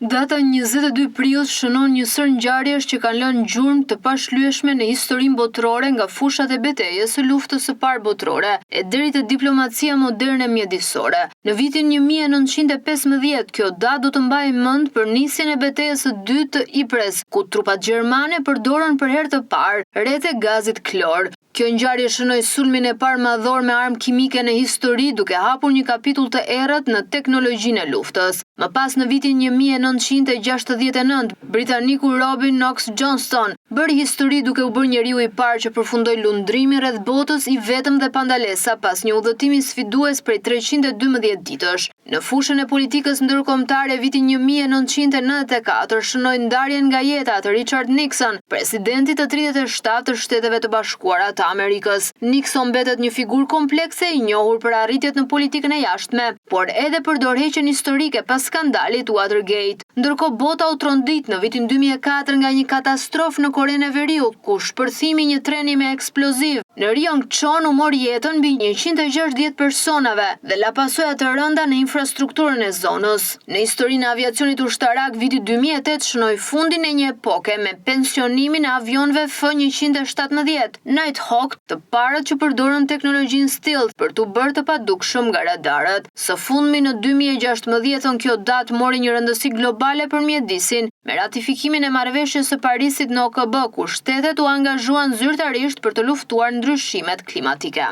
Data 22 prill shënon një sër ngjarjesh që kanë lënë gjurmë të pashlyeshme në historinë botërore, nga fushat e betejës së luftës së parë botërore e deri te diplomacia moderne mjedisore. Në vitin 1915, kjo datë do të mbajë mend për nisjen e betejës së dytë të Ypres, ku trupat gjermane përdorën për herë të parë rreth e gazit klor. Kjo ngjarje shënoi sulmin e parë madhor me armë kimike në histori, duke hapur një kapitull të errët në teknologjinë e luftës. Më pas, në vitin 1969, britaniku Robin Knox Johnston bëri histori duke u bërë njeriu i parë që përfundoi lundrimin rreth botës i vetëm dhe pa ndalesa pas një udhëtimi sfidues prej 312 ditësh. Në fushën e politikës ndërkombëtare, vitin 1994 shënoi ndarjen nga jeta të Richard Nixon, presidenti të 37 të Shteteve të Bashkuara të Amerikës. Nixon mbetet një figurë komplekse, i njohur për arritjet në politikën e jashtme, por edhe për dorëheqjen historike pas skandalit Watergate. Ndërkohë bota u trondit në vitin 2004 nga një katastrofë në Korenë e Veriut, ku shpërthimi një treni me eksploziv në Ryongchon u mori jetën mbi 160 personave dhe la pasoja të rënda në infrastrukturën e zonës. Në historinë e aviacionit ushtarak, viti 2008 shënoi fundin e një epoke me pensionimin e avionëve F-117 Nighthawk, të parët që përdorën teknologjinë stealth për t'u bërë të padukshëm nga radarët. Së fundmi në 2016 kjo datë mori një rëndësi globale për mjedisin, me ratifikimin e marrëveshjes së Parisit në OKB, ku shtetet u angazhuan zyrtarisht për të luftuar ndryshimet klimatike.